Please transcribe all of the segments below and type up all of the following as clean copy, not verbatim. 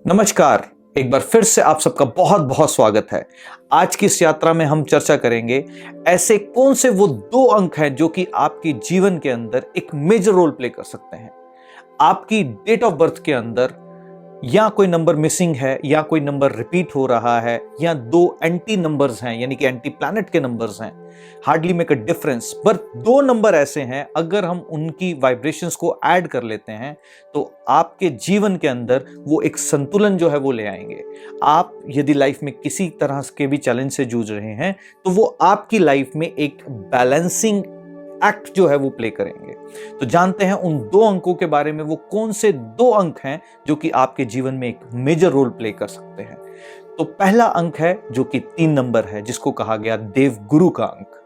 नमस्कार। एक बार फिर से आप सबका बहुत बहुत स्वागत है। आज की इस यात्रा में हम चर्चा करेंगे ऐसे कौन से वो दो अंक हैं जो कि आपके जीवन के अंदर एक मेजर रोल प्ले कर सकते हैं। आपकी डेट ऑफ बर्थ के अंदर या कोई नंबर मिसिंग है या कोई नंबर रिपीट हो रहा है या दो एंटी नंबर्स हैं यानी कि एंटी प्लैनेट के नंबर्स हैं, हार्डली मेक अ डिफरेंस, पर दो नंबर ऐसे हैं अगर हम उनकी वाइब्रेशंस को ऐड कर लेते हैं तो आपके जीवन के अंदर वो एक संतुलन जो है वो ले आएंगे। आप यदि लाइफ में किसी तरह के भी चैलेंज से जूझ रहे हैं तो वो आपकी लाइफ में एक बैलेंसिंग एक्ट जो है वो प्ले करेंगे। तो जानते हैं उन दो अंकों के बारे में, वो कौन से दो अंक हैं जो कि आपके जीवन में एक मेजर रोल प्ले कर सकते हैं। तो पहला अंक है जो कि 3 नंबर है, जिसको कहा गया देवगुरु का अंक।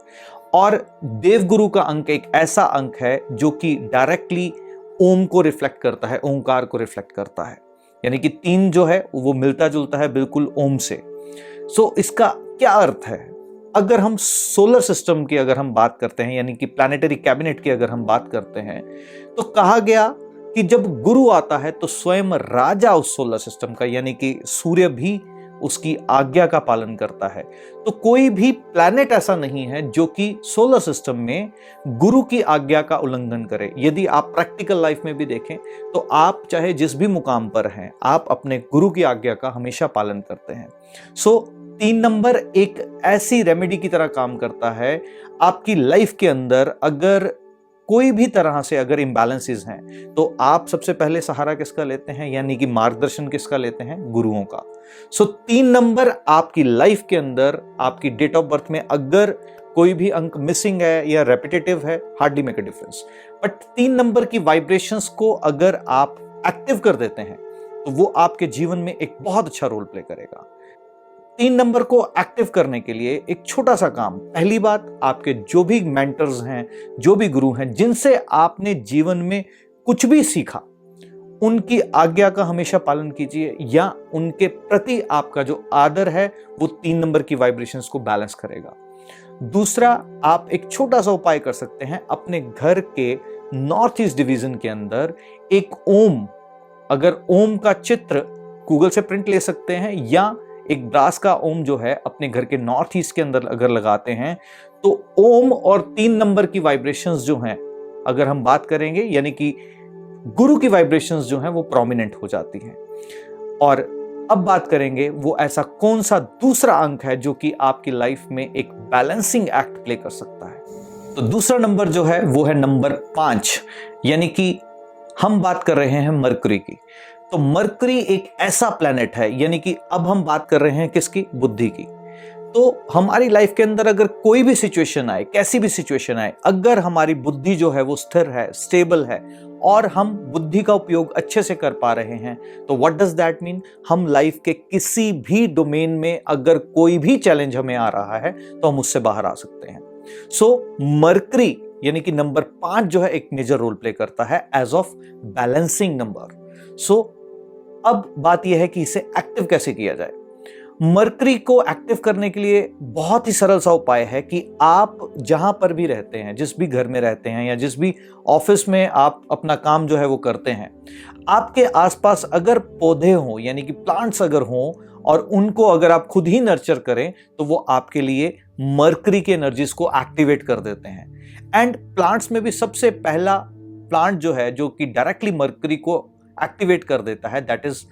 और देवगुरु का अंक एक ऐसा अंक है जो कि डायरेक्टली ओम को रिफ्लेक्ट करता है, ओंकार को रिफ्लेक्ट करता है। यानी कि 3 जो है वो मिलता जुलता है बिल्कुल ओम से। सो इसका क्या अर्थ है? अगर हम सोलर सिस्टम की अगर हम बात करते हैं यानी कि प्लैनेटरी कैबिनेट की अगर हम बात करते हैं तो कहा गया कि जब गुरु आता है तो स्वयं राजा उस सोलर सिस्टम का यानी कि सूर्य भी उसकी आज्ञा का पालन करता है। तो कोई भी प्लैनेट ऐसा नहीं है जो कि सोलर सिस्टम में गुरु की आज्ञा का उल्लंघन करे। यदि आप प्रैक्टिकल लाइफ में भी देखें तो आप चाहे जिस भी मुकाम पर हैं, आप अपने गुरु की आज्ञा का हमेशा पालन करते हैं। सो 3 नंबर एक ऐसी रेमेडी की तरह काम करता है आपकी लाइफ के अंदर। अगर कोई भी तरह से अगर इम्बैलेंसेस हैं तो आप सबसे पहले सहारा किसका लेते हैं, यानी कि मार्गदर्शन किसका लेते हैं? गुरुओं का। सो 3 नंबर आपकी लाइफ के अंदर, आपकी डेट ऑफ बर्थ में अगर कोई भी अंक मिसिंग है या रेपिटेटिव है, hardly make a difference, but 3 number की वाइब्रेशंस को अगर आप एक्टिव कर देते हैं तो वो आपके जीवन में एक बहुत अच्छा रोल प्ले करेगा। 3 नंबर को एक्टिव करने के लिए एक छोटा सा काम, पहली बात, आपके जो भी मेंटर्स हैं, जो भी गुरु हैं, जिनसे आपने जीवन में कुछ भी सीखा, उनकी आज्ञा का हमेशा पालन कीजिए या उनके प्रति आपका जो आदर है वो 3 नंबर की वाइब्रेशंस को बैलेंस करेगा। दूसरा, आप एक छोटा सा उपाय कर सकते हैं। अपने घर के नॉर्थ ईस्ट डिवीजन के अंदर एक ओम, अगर ओम का चित्र गूगल से प्रिंट ले सकते हैं या एक ब्रास का ओम जो है अपने घर के नॉर्थ ईस्ट के अंदर अगर लगाते हैं तो ओम और 3 नंबर की वाइब्रेशंस जो हैं, अगर हम बात करेंगे यानी कि गुरु की वाइब्रेशंस जो हैं वो प्रोमिनेंट हो जाती हैं। और अब बात करेंगे वो ऐसा कौन सा दूसरा अंक है जो कि आपकी लाइफ में एक बैलेंसिंग एक्ट प्ले कर सकता है। तो दूसरा नंबर जो है वो है नंबर 5, यानी कि हम बात कर रहे हैं मरकरी की। तो मरकरी एक ऐसा प्लैनेट है, यानी कि अब हम बात कर रहे हैं किसकी? बुद्धि की। तो हमारी लाइफ के अंदर अगर कोई भी सिचुएशन आए, कैसी भी सिचुएशन आए, अगर हमारी बुद्धि जो है वो स्थिर है, स्टेबल है और हम बुद्धि का उपयोग अच्छे से कर पा रहे हैं, तो व्हाट डज दैट मीन? हम लाइफ के किसी भी डोमेन में अगर कोई भी चैलेंज हमें आ रहा है तो हम उससे बाहर आ सकते हैं। सो मरकरी यानी कि नंबर 5 जो है एक मेजर रोल प्ले करता है एज ऑफ बैलेंसिंग नंबर। सो अब बात यह है कि इसे एक्टिव कैसे किया जाए। मरकरी को एक्टिव करने के लिए बहुत ही सरल सा उपाय है कि आप जहां पर भी रहते हैं, जिस भी घर में रहते हैं या जिस भी ऑफिस में आप अपना काम जो है वो करते हैं, आपके आसपास अगर पौधे हों यानी कि प्लांट्स अगर हों और उनको अगर आप खुद ही नर्चर करें तो वो आपके लिए मरकरी की एनर्जीज को एक्टिवेट कर देते हैं। एंड प्लांट्स में भी सबसे पहला प्लांट जो है जो कि डायरेक्टली मरकरी को एक्टिवेट कर देता है, दैट इज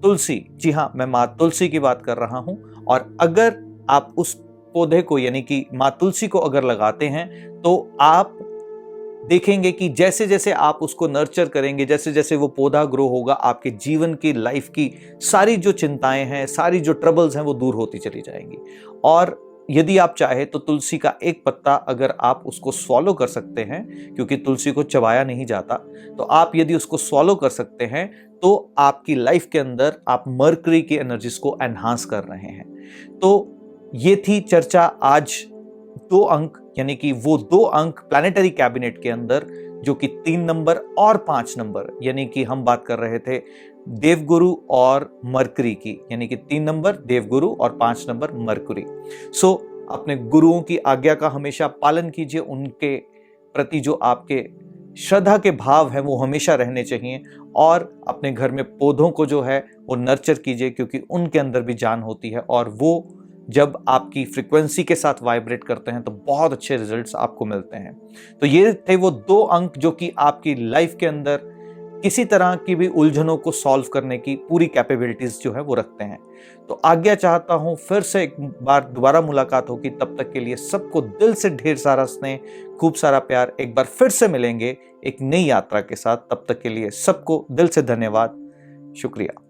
तुलसी। जी हाँ, मैं माँ तुलसी की बात कर रहा हूं। और अगर आप उस पौधे को यानी कि माँ तुलसी को अगर लगाते हैं तो आप देखेंगे कि जैसे जैसे आप उसको नर्चर करेंगे, जैसे जैसे वो पौधा ग्रो होगा, आपके जीवन की लाइफ की सारी जो चिंताएं हैं, सारी जो ट्रबल्स हैं वो दूर होती चली जाएंगी। और यदि आप चाहे तो तुलसी का एक पत्ता अगर आप उसको स्वॉलो कर सकते हैं, क्योंकि तुलसी को चबाया नहीं जाता, तो आप यदि उसको स्वॉलो कर सकते हैं तो आपकी लाइफ के अंदर आप मरकरी की एनर्जीज को एनहांस कर रहे हैं। तो ये थी चर्चा आज 2 अंक, यानी कि वो 2 अंक प्लैनेटरी कैबिनेट के अंदर जो कि 3 नंबर और 5 नंबर, यानी कि हम बात कर रहे थे देवगुरु और मरकरी की, यानी कि 3 नंबर देवगुरु और 5 नंबर मरकरी। सो अपने गुरुओं की आज्ञा का हमेशा पालन कीजिए, उनके प्रति जो आपके श्रद्धा के भाव है वो हमेशा रहने चाहिए। और अपने घर में पौधों को जो है वो नर्चर कीजिए, क्योंकि उनके अंदर भी जान होती है और वो जब आपकी फ्रीक्वेंसी के साथ वाइब्रेट करते हैं तो बहुत अच्छे रिजल्ट्स आपको मिलते हैं। तो ये थे वो 2 अंक जो कि आपकी लाइफ के अंदर किसी तरह की भी उलझनों को सॉल्व करने की पूरी कैपेबिलिटीज जो है वो रखते हैं। तो आज्ञा चाहता हूं, फिर से एक बार दोबारा मुलाकात होगी। तब तक के लिए सबको दिल से ढेर सारा स्नेह, खूब सारा प्यार। एक बार फिर से मिलेंगे एक नई यात्रा के साथ। तब तक के लिए सबको दिल से धन्यवाद, शुक्रिया।